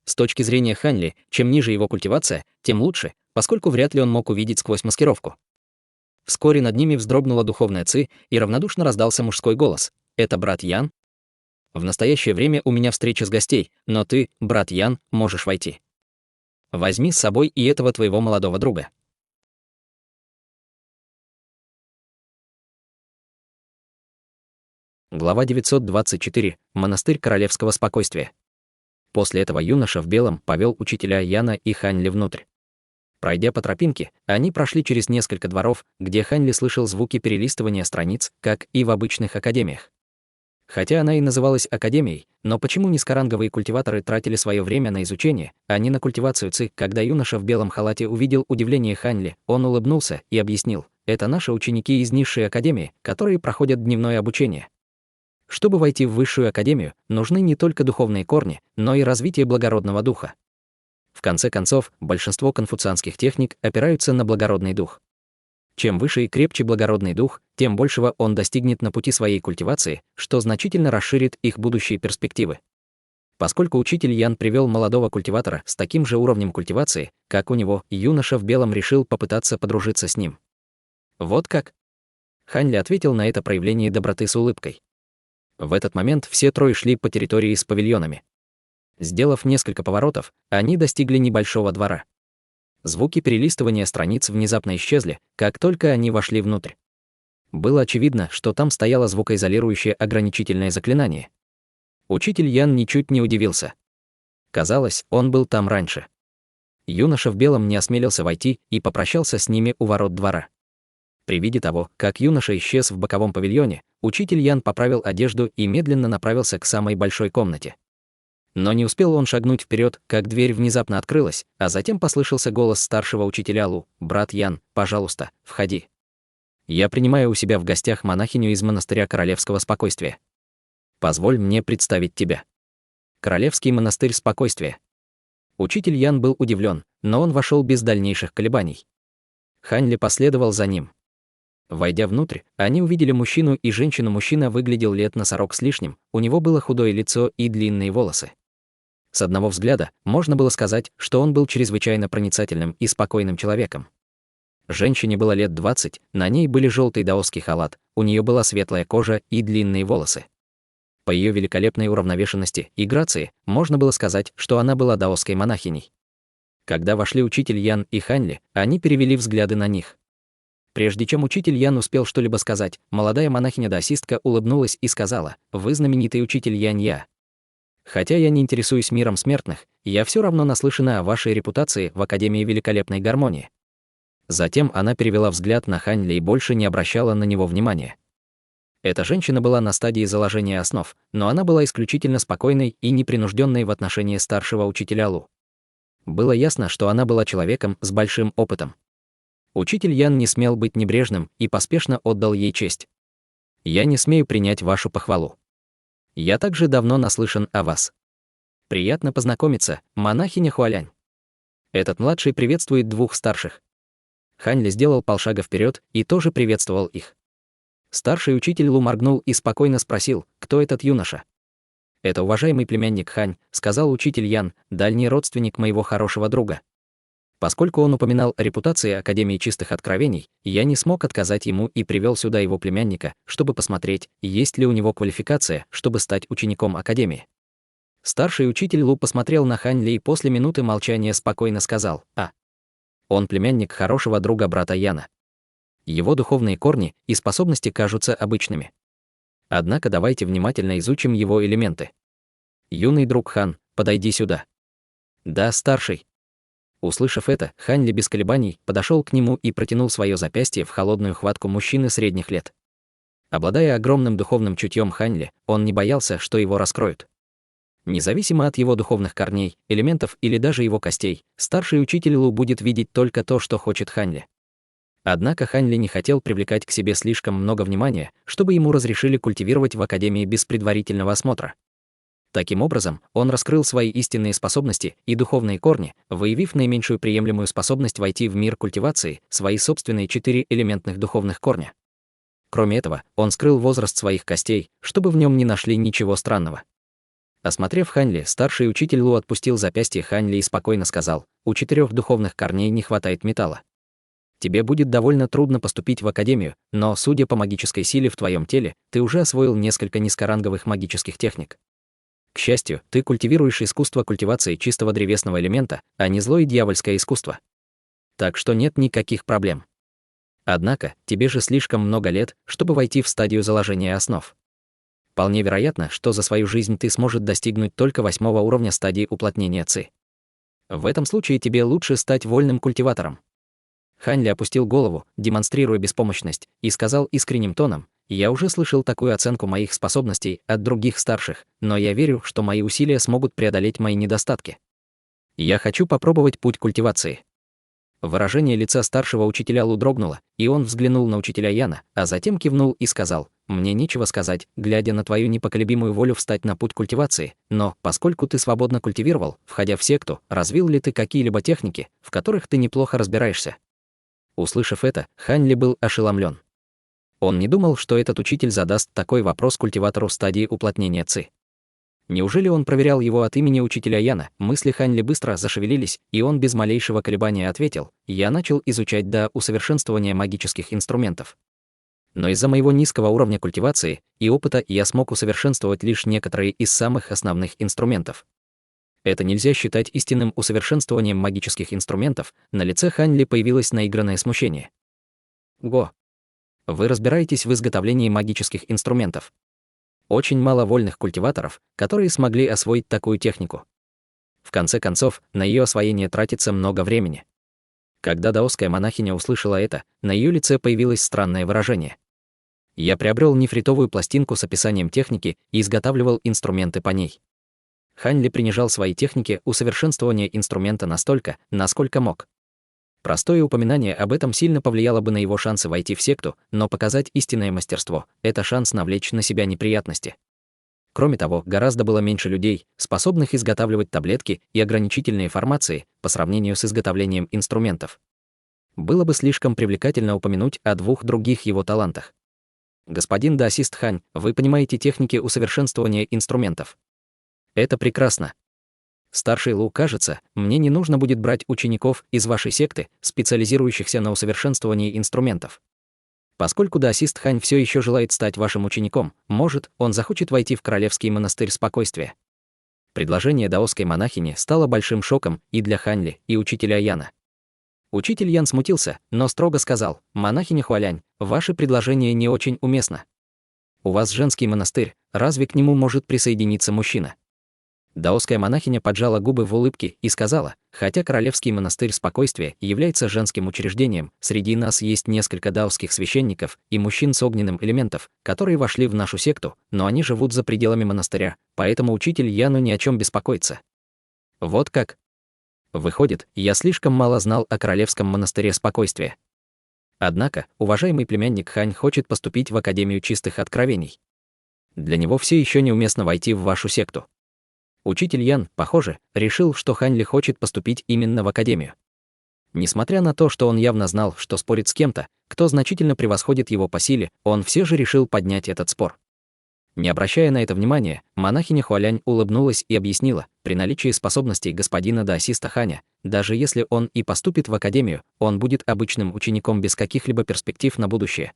С точки зрения Хань Ли, чем ниже его культивация, тем лучше, поскольку вряд ли он мог увидеть сквозь маскировку. Вскоре над ними вздрогнула духовная Ци, и равнодушно раздался мужской голос: «Это брат Ян? В настоящее время у меня встреча с гостей, но ты, брат Ян, можешь войти. Возьми с собой и этого твоего молодого друга». Глава 924. Монастырь королевского спокойствия. После этого юноша в белом повел учителя Яна и Хань Ли внутрь. Пройдя по тропинке, они прошли через несколько дворов, где Хань Ли слышал звуки перелистывания страниц, как и в обычных академиях. Хотя она и называлась академией, но почему низкоранговые культиваторы тратили свое время на изучение, а не на культивацию Ци? Когда юноша в белом халате увидел удивление Хань Ли, он улыбнулся и объяснил: «Это наши ученики из низшей академии, которые проходят дневное обучение. Чтобы войти в высшую академию, нужны не только духовные корни, но и развитие благородного духа. В конце концов, большинство конфуцианских техник опираются на благородный дух. Чем выше и крепче благородный дух, тем большего он достигнет на пути своей культивации, что значительно расширит их будущие перспективы». Поскольку учитель Ян привел молодого культиватора с таким же уровнем культивации, как у него, юноша в белом решил попытаться подружиться с ним. «Вот как?» Хань Ли ответил на это проявление доброты с улыбкой. В этот момент все трое шли по территории с павильонами. Сделав несколько поворотов, они достигли небольшого двора. Звуки перелистывания страниц внезапно исчезли, как только они вошли внутрь. Было очевидно, что там стояло звукоизолирующее ограничительное заклинание. Учитель Ян ничуть не удивился. Казалось, он был там раньше. Юноша в белом не осмелился войти и попрощался с ними у ворот двора. При виде того, как юноша исчез в боковом павильоне, учитель Ян поправил одежду и медленно направился к самой большой комнате. Но не успел он шагнуть вперед, как дверь внезапно открылась, а затем послышался голос старшего учителя Лу: «Брат Ян, пожалуйста, входи. Я принимаю у себя в гостях монахиню из монастыря королевского спокойствия. Позволь мне представить тебя». Королевский монастырь спокойствия. Учитель Ян был удивлен, но он вошел без дальнейших колебаний. Хань Ли последовал за ним. Войдя внутрь, они увидели мужчину и женщину. Мужчина выглядел лет на 40 с лишним, у него было худое лицо и длинные волосы. С одного взгляда можно было сказать, что он был чрезвычайно проницательным и спокойным человеком. Женщине было лет 20, на ней были желтый даосский халат, у нее была светлая кожа и длинные волосы. По ее великолепной уравновешенности и грации можно было сказать, что она была даосской монахиней. Когда вошли учитель Ян и Хань Ли, они перевели взгляды на них. Прежде чем учитель Ян успел что-либо сказать, молодая монахиня-даосистка улыбнулась и сказала: «Вы знаменитый учитель Янь Я». Хотя я не интересуюсь миром смертных, я все равно наслышана о вашей репутации в Академии Великолепной Гармонии». Затем она перевела взгляд на Хань Ли и больше не обращала на него внимания. Эта женщина была на стадии заложения основ, но она была исключительно спокойной и непринужденной в отношении старшего учителя Лу. Было ясно, что она была человеком с большим опытом. Учитель Ян не смел быть небрежным и поспешно отдал ей честь. «Я не смею принять вашу похвалу. Я также давно наслышан о вас. Приятно познакомиться, монахиня Хуалянь». Этот младший приветствует двух старших. Хань Ли сделал полшага вперед и тоже приветствовал их. Старший учитель Лу моргнул и спокойно спросил, кто этот юноша. «Это уважаемый племянник Хань», — сказал учитель Ян, дальний родственник моего хорошего друга. Поскольку он упоминал о репутации Академии Чистых Откровений, я не смог отказать ему и привел сюда его племянника, чтобы посмотреть, есть ли у него квалификация, чтобы стать учеником Академии. Старший учитель Лу посмотрел на Хань Ли и после минуты молчания спокойно сказал: Он племянник хорошего друга брата Яна. Его духовные корни и способности кажутся обычными. Однако давайте внимательно изучим его элементы. Юный друг Хан, подойди сюда». «Да, старший». Услышав это, Хань Ли без колебаний подошел к нему и протянул свое запястье в холодную хватку мужчины средних лет. Обладая огромным духовным чутьем Хань Ли, он не боялся, что его раскроют. Независимо от его духовных корней, элементов или даже его костей, старший учитель Лу будет видеть только то, что хочет Хань Ли. Однако Хань Ли не хотел привлекать к себе слишком много внимания, чтобы ему разрешили культивировать в Академии без предварительного осмотра. Таким образом, он раскрыл свои истинные способности и духовные корни, выявив наименьшую приемлемую способность войти в мир культивации, свои собственные 4 элементных духовных корня. Кроме этого, он скрыл возраст своих костей, чтобы в нем не нашли ничего странного. Осмотрев Хань Ли, старший учитель Лу отпустил запястье Хань Ли и спокойно сказал: «У 4 духовных корней не хватает металла. Тебе будет довольно трудно поступить в Академию, но, судя по магической силе в твоем теле, ты уже освоил несколько низкоранговых магических техник. К счастью, ты культивируешь искусство культивации чистого древесного элемента, а не злое дьявольское искусство. Так что нет никаких проблем. Однако, тебе же слишком много лет, чтобы войти в стадию заложения основ. Вполне вероятно, что за свою жизнь ты сможешь достигнуть только 8-го уровня стадии уплотнения Ци. В этом случае тебе лучше стать вольным культиватором». Хань Ли опустил голову, демонстрируя беспомощность, и сказал искренним тоном: «Я уже слышал такую оценку моих способностей от других старших, но я верю, что мои усилия смогут преодолеть мои недостатки. Я хочу попробовать путь культивации». Выражение лица старшего учителя Лу дрогнуло, и он взглянул на учителя Яна, а затем кивнул и сказал: «Мне нечего сказать, глядя на твою непоколебимую волю встать на путь культивации, но, поскольку ты свободно культивировал, входя в секту, развил ли ты какие-либо техники, в которых ты неплохо разбираешься?» Услышав это, Хань Ли был ошеломлен. Он не думал, что этот учитель задаст такой вопрос культиватору стадии уплотнения Ци. Неужели он проверял его от имени учителя Яна? Мысли Хань Ли быстро зашевелились, и он без малейшего колебания ответил: «Я начал изучать до усовершенствования магических инструментов. Но из-за моего низкого уровня культивации и опыта я смог усовершенствовать лишь некоторые из самых основных инструментов. Это нельзя считать истинным усовершенствованием магических инструментов». На лице Хань Ли появилось наигранное смущение. «Го. Вы разбираетесь в изготовлении магических инструментов. Очень мало вольных культиваторов, которые смогли освоить такую технику. В конце концов, на ее освоение тратится много времени». Когда даосская монахиня услышала это, на ее лице появилось странное выражение. «Я приобрел нефритовую пластинку с описанием техники и изготавливал инструменты по ней». Хань Ли принижал свои техники усовершенствования инструмента настолько, насколько мог. Простое упоминание об этом сильно повлияло бы на его шансы войти в секту, но показать истинное мастерство — это шанс навлечь на себя неприятности. Кроме того, гораздо было меньше людей, способных изготавливать таблетки и ограничительные формации по сравнению с изготовлением инструментов. Было бы слишком привлекательно упомянуть о 2 других его талантах. «Господин даосист Хань, вы понимаете техники усовершенствования инструментов. Это прекрасно. Старший Лу, кажется, мне не нужно будет брать учеников из вашей секты, специализирующихся на усовершенствовании инструментов. Поскольку даосист Хань все еще желает стать вашим учеником, может, он захочет войти в Королевский монастырь спокойствия». Предложение даосской монахини стало большим шоком и для Хань Ли, и учителя Яна. Учитель Ян смутился, но строго сказал: «Монахиня Хуалянь, ваше предложение не очень уместно. У вас женский монастырь, разве к нему может присоединиться мужчина? Даосская монахиня поджала губы в улыбке и сказала: «Хотя Королевский монастырь спокойствия является женским учреждением, среди нас есть несколько даосских священников и мужчин с огненным элементом, которые вошли в нашу секту, но они живут за пределами монастыря, поэтому учитель Яну ни о чем беспокоится». Вот как? Выходит, я слишком мало знал о Королевском монастыре спокойствия. Однако, уважаемый племянник Хань хочет поступить в Академию чистых откровений. Для него все еще неуместно войти в вашу секту. Учитель Ян, похоже, решил, что Хань Ли хочет поступить именно в Академию. Несмотря на то, что он явно знал, что спорит с кем-то, кто значительно превосходит его по силе, он все же решил поднять этот спор. Не обращая на это внимания, монахиня Хуалянь улыбнулась и объяснила: при наличии способностей господина даосиста Ханя, даже если он и поступит в Академию, он будет обычным учеником без каких-либо перспектив на будущее.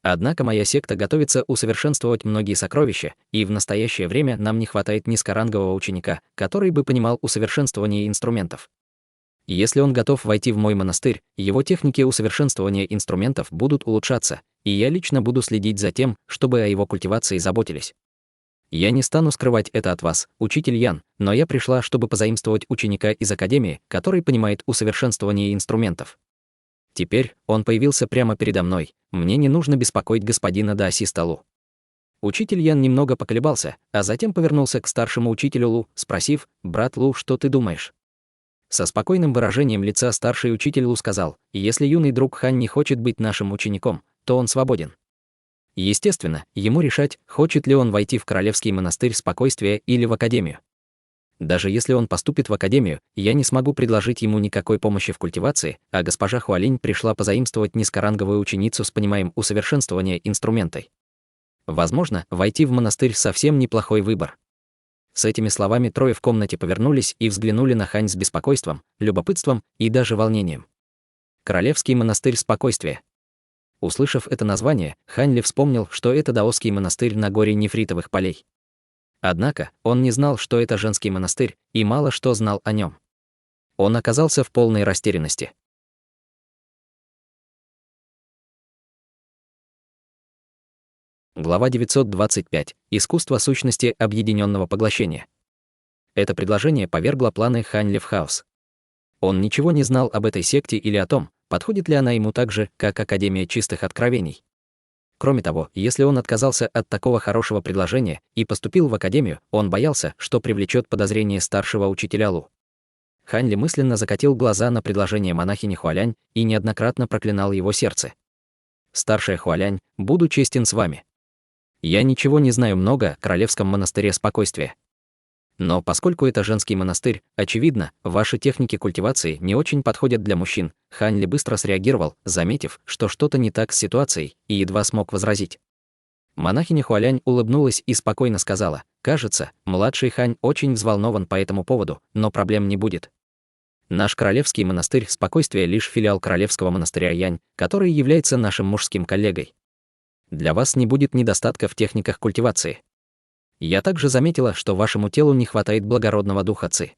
Однако моя секта готовится усовершенствовать многие сокровища, и в настоящее время нам не хватает низкорангового ученика, который бы понимал усовершенствование инструментов. Если он готов войти в мой монастырь, его техники усовершенствования инструментов будут улучшаться, и я лично буду следить за тем, чтобы о его культивации заботились. Я не стану скрывать это от вас, учитель Ян, но я пришла, чтобы позаимствовать ученика из Академии, который понимает усовершенствование инструментов. Теперь он появился прямо передо мной, мне не нужно беспокоить господина даосиста Лу. Учитель Ян немного поколебался, а затем повернулся к старшему учителю Лу, спросив: «Брат Лу, что ты думаешь?» Со спокойным выражением лица старший учитель Лу сказал: «Если юный друг Хань не хочет быть нашим учеником, то он свободен. Естественно, ему решать, хочет ли он войти в Королевский монастырь спокойствия или в Академию. Даже если он поступит в Академию, я не смогу предложить ему никакой помощи в культивации, а госпожа Хуалинь пришла позаимствовать низкоранговую ученицу с пониманием усовершенствования инструментов. Возможно, войти в монастырь совсем неплохой выбор». С этими словами трое в комнате повернулись и взглянули на Хань с беспокойством, любопытством и даже волнением. Королевский монастырь спокойствия. Услышав это название, Хань Ли вспомнил, что это даосский монастырь на горе нефритовых полей. Однако, он не знал, что это женский монастырь, и мало что знал о нем. Он оказался в полной растерянности. Глава 925. Искусство сущности объединенного поглощения. Это предложение повергло планы Хань Ли в хаос. Он ничего не знал об этой секте или о том, подходит ли она ему так же, как Академия чистых откровений. Кроме того, если он отказался от такого хорошего предложения и поступил в Академию, он боялся, что привлечет подозрение старшего учителя Лу. Хань Ли мысленно закатил глаза на предложение монахини Хуалянь и неоднократно проклинал его сердце. «Старшая Хуалянь, буду честен с вами. Я ничего не знаю много о Королевском монастыре спокойствия. Но поскольку это женский монастырь, очевидно, ваши техники культивации не очень подходят для мужчин». Хань Ли быстро среагировал, заметив, что что-то не так с ситуацией, и едва смог возразить. Монахиня Хуалянь улыбнулась и спокойно сказала: «Кажется, младший Хань очень взволнован по этому поводу, но проблем не будет. Наш Королевский монастырь спокойствия лишь филиал Королевского монастыря Янь, который является нашим мужским коллегой. Для вас не будет недостатка в техниках культивации. Я также заметила, что вашему телу не хватает благородного духа Ци.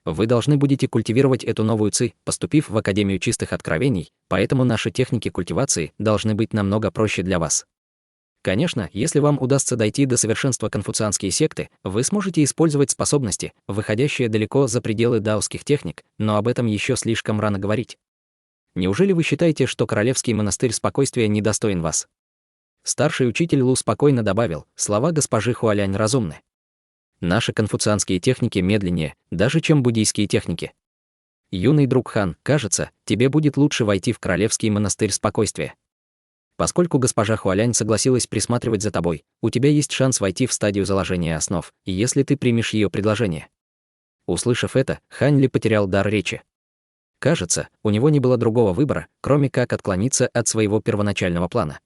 Вы должны будете культивировать эту новую Ци, поступив в Академию чистых откровений, поэтому наши техники культивации должны быть намного проще для вас. Конечно, если вам удастся дойти до совершенства конфуцианские секты, вы сможете использовать способности, выходящие далеко за пределы даосских техник, но об этом еще слишком рано говорить. Неужели вы считаете, что Королевский монастырь спокойствия недостоин вас?» Старший учитель Лу спокойно добавил: «Слова госпожи Хуалянь разумны. Наши конфуцианские техники медленнее, даже чем буддийские техники. Юный друг Хан, кажется, тебе будет лучше войти в Королевский монастырь спокойствия. Поскольку госпожа Хуалянь согласилась присматривать за тобой, у тебя есть шанс войти в стадию заложения основ, если ты примешь ее предложение». Услышав это, Хань Ли потерял дар речи. Кажется, у него не было другого выбора, кроме как отклониться от своего первоначального плана.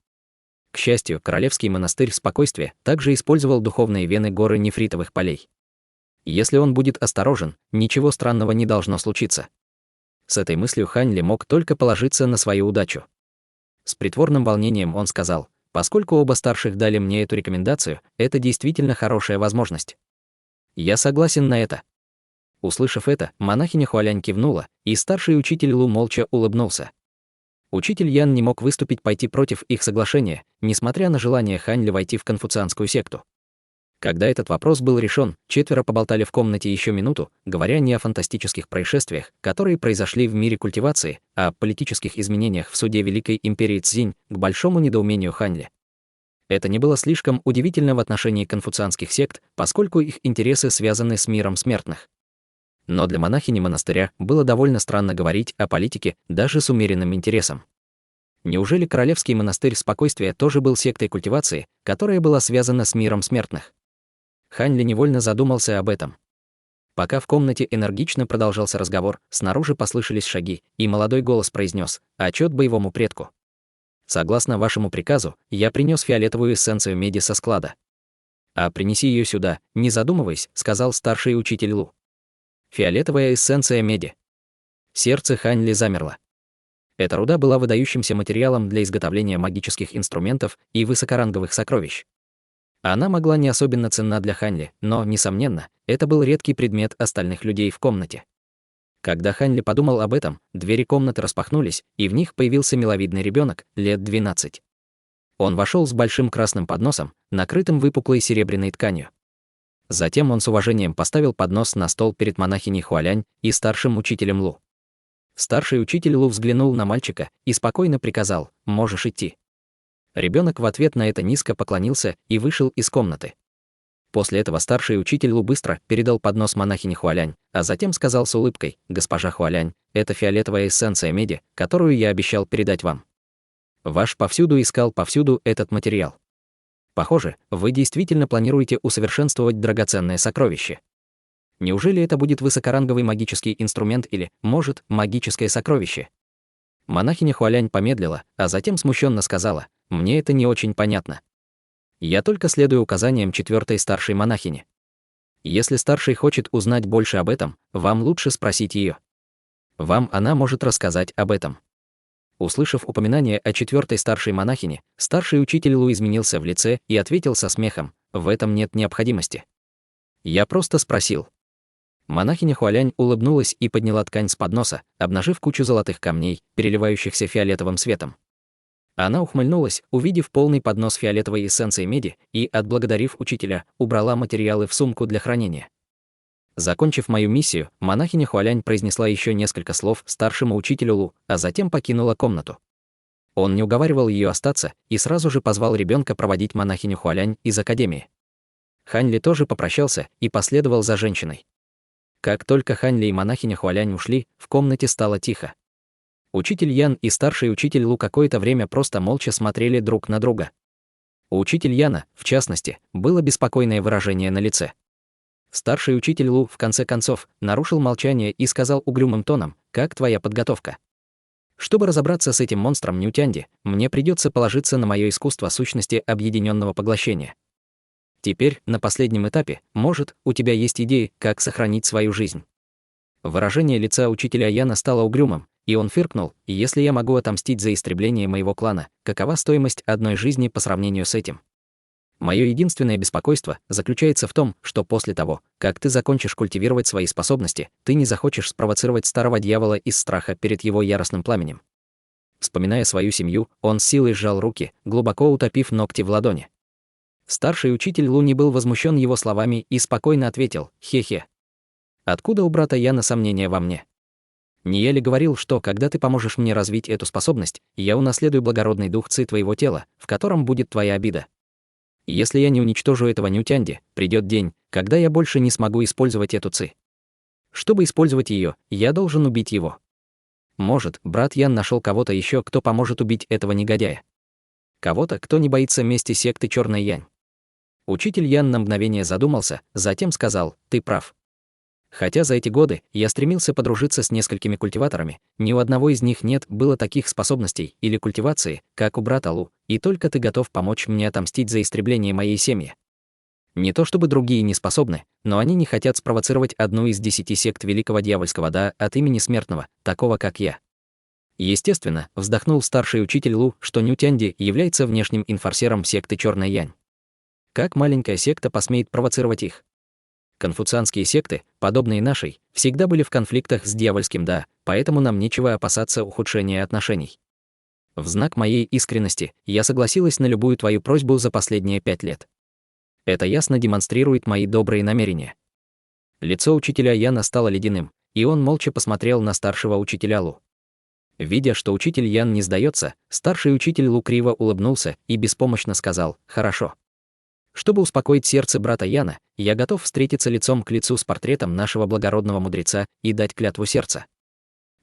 К счастью, Королевский монастырь спокойствия также использовал духовные вены горы нефритовых полей. Если он будет осторожен, ничего странного не должно случиться. С этой мыслью Хань Ли мог только положиться на свою удачу. С притворным волнением он сказал: «Поскольку оба старших дали мне эту рекомендацию, это действительно хорошая возможность. Я согласен на это». Услышав это, монахиня Хуалянь кивнула, и старший учитель Лу молча улыбнулся. Учитель Ян не мог выступить пойти против их соглашения, несмотря на желание Хань Ли войти в конфуцианскую секту. Когда этот вопрос был решен, четверо поболтали в комнате еще минуту, говоря не о фантастических происшествиях, которые произошли в мире культивации, а о политических изменениях в суде Великой империи Цзинь, к большому недоумению Ханьли. Это не было слишком удивительно в отношении конфуцианских сект, поскольку их интересы связаны с миром смертных. Но для монахини монастыря было довольно странно говорить о политике даже с умеренным интересом. Неужели Королевский монастырь спокойствия тоже был сектой культивации, которая была связана с миром смертных? Ханьли невольно задумался об этом. Пока в комнате энергично продолжался разговор, снаружи послышались шаги, и молодой голос произнес: «Отчет боевому предку. Согласно вашему приказу, я принес фиолетовую эссенцию меди со склада. А принеси ее сюда, не задумываясь», — сказал старший учитель Лу. Фиолетовая эссенция меди. Сердце Ханьли замерло. Эта руда была выдающимся материалом для изготовления магических инструментов и высокоранговых сокровищ. Она могла не особенно ценна для Ханьли, но, несомненно, это был редкий предмет остальных людей в комнате. Когда Ханьли подумал об этом, двери комнаты распахнулись, и в них появился миловидный ребенок, лет 12. Он вошел с большим красным подносом, накрытым выпуклой серебряной тканью. Затем он с уважением поставил поднос на стол перед монахиней Хуалянь и старшим учителем Лу. Старший учитель Лу взглянул на мальчика и спокойно приказал: «Можешь идти». Ребенок в ответ на это низко поклонился и вышел из комнаты. После этого старший учитель Лу быстро передал поднос монахине Хуалянь, а затем сказал с улыбкой: «Госпожа Хуалянь, это фиолетовая эссенция меди, которую я обещал передать вам. Ваш повсюду искал повсюду этот материал. Похоже, вы действительно планируете усовершенствовать драгоценное сокровище. Неужели это будет высокоранговый магический инструмент или, может, магическое сокровище?» Монахиня Хуалянь помедлила, а затем смущенно сказала: «Мне это не очень понятно. Я только следую указаниям четвертой старшей монахини. Если старший хочет узнать больше об этом, вам лучше спросить ее. Вам она может рассказать об этом». Услышав упоминание о четвертой старшей монахине, старший учитель Лу изменился в лице и ответил со смехом: «В этом нет необходимости. Я просто спросил». Монахиня Хуалянь улыбнулась и подняла ткань с подноса, обнажив кучу золотых камней, переливающихся фиолетовым светом. Она ухмыльнулась, увидев полный поднос фиолетовой эссенции меди, и, отблагодарив учителя, убрала материалы в сумку для хранения. Закончив мою миссию, монахиня Хуалянь произнесла еще несколько слов старшему учителю Лу, а затем покинула комнату. Он не уговаривал ее остаться и сразу же позвал ребенка проводить монахиню Хуалянь из академии. Ханьли тоже попрощался и последовал за женщиной. Как только Ханьли и монахиня Хуалянь ушли, в комнате стало тихо. Учитель Ян и старший учитель Лу какое-то время просто молча смотрели друг на друга. У учителя Яна, в частности, было беспокойное выражение на лице. Старший учитель Лу, в конце концов, нарушил молчание и сказал угрюмым тоном: «Как твоя подготовка? Чтобы разобраться с этим монстром Нютянди, мне придется положиться на мое искусство сущности объединенного поглощения. Теперь, на последнем этапе, может, у тебя есть идеи, как сохранить свою жизнь». Выражение лица учителя Яна стало угрюмым, и он фыркнул: «Если я могу отомстить за истребление моего клана, какова стоимость одной жизни по сравнению с этим? Мое единственное беспокойство заключается в том, что после того, как ты закончишь культивировать свои способности, ты не захочешь спровоцировать старого дьявола из страха перед его яростным пламенем». Вспоминая свою семью, он с силой сжал руки, глубоко утопив ногти в ладони. Старший учитель Лу не был возмущен его словами и спокойно ответил: «Хе-хе. Откуда у брата Яна сомнения во мне? Не я ли говорил, что, когда ты поможешь мне развить эту способность, я унаследую благородный дух ци твоего тела, в котором будет твоя обида? Если я не уничтожу этого Нютянди, придет день, когда я больше не смогу использовать эту ци. Чтобы использовать ее, я должен убить его. Может, брат Ян нашел кого-то еще, кто поможет убить этого негодяя. Кого-то, кто не боится мести секты Черной Янь». Учитель Ян на мгновение задумался, затем сказал: «Ты прав. Хотя за эти годы я стремился подружиться с несколькими культиваторами, ни у одного из них нет было таких способностей или культивации, как у брата Лу, и только ты готов помочь мне отомстить за истребление моей семьи. Не то чтобы другие не способны, но они не хотят спровоцировать одну из 10 сект великого дьявольского да от имени смертного, такого как я». Естественно, вздохнул старший учитель Лу, что Нютянди является внешним инфорсером секты Черной Янь. Как маленькая секта посмеет провоцировать их? Конфуцианские секты, подобные нашей, всегда были в конфликтах с дьявольским да, поэтому нам нечего опасаться ухудшения отношений. В знак моей искренности я согласилась на любую твою просьбу за последние 5 лет. Это ясно демонстрирует мои добрые намерения. Лицо учителя Яна стало ледяным, и он молча посмотрел на старшего учителя Лу. Видя, что учитель Ян не сдается, старший учитель Лу криво улыбнулся и беспомощно сказал: «Хорошо. Чтобы успокоить сердце брата Яна, я готов встретиться лицом к лицу с портретом нашего благородного мудреца и дать клятву сердца.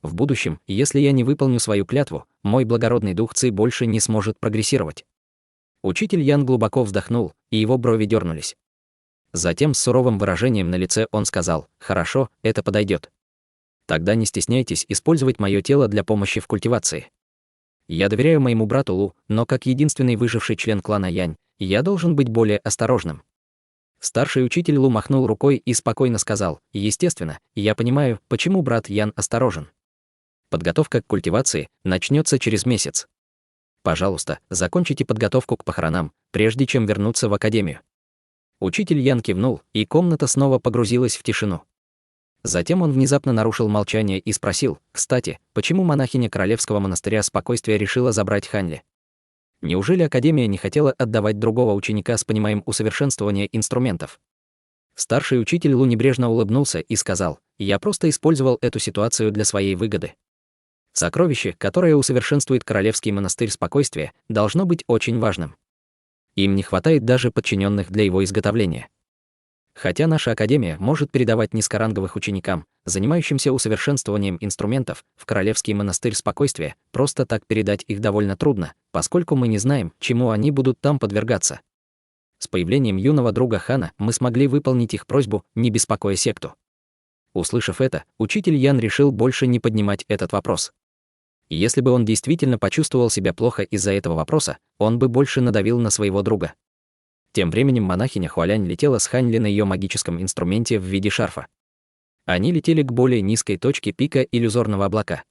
В будущем, если я не выполню свою клятву, мой благородный дух Ци больше не сможет прогрессировать». Учитель Ян глубоко вздохнул, и его брови дернулись. Затем с суровым выражением на лице он сказал: «Хорошо, это подойдет. Тогда не стесняйтесь использовать мое тело для помощи в культивации. Я доверяю моему брату Лу, но как единственный выживший член клана Янь, я должен быть более осторожным». Старший учитель Лу махнул рукой и спокойно сказал: «Естественно, я понимаю, почему брат Ян осторожен. Подготовка к культивации начнется через месяц. Пожалуйста, закончите подготовку к похоронам, прежде чем вернуться в академию». Учитель Ян кивнул, и комната снова погрузилась в тишину. Затем он внезапно нарушил молчание и спросил: «Кстати, почему монахиня Королевского монастыря Спокойствия решила забрать Ханли? Неужели Академия не хотела отдавать другого ученика с пониманием усовершенствования инструментов?» Старший учитель Лу небрежно улыбнулся и сказал: «Я просто использовал эту ситуацию для своей выгоды. Сокровище, которое усовершенствует Королевский монастырь Спокойствия, должно быть очень важным. Им не хватает даже подчиненных для его изготовления. Хотя наша Академия может передавать низкоранговых ученикам, занимающимся усовершенствованием инструментов, в Королевский монастырь Спокойствия, просто так передать их довольно трудно, поскольку мы не знаем, чему они будут там подвергаться. С появлением юного друга Хана мы смогли выполнить их просьбу, не беспокоя секту». Услышав это, учитель Ян решил больше не поднимать этот вопрос. Если бы он действительно почувствовал себя плохо из-за этого вопроса, он бы больше надавил на своего друга. Тем временем монахиня Хуалянь летела с Ханьли на ее магическом инструменте в виде шарфа. Они летели к более низкой точке пика иллюзорного облака.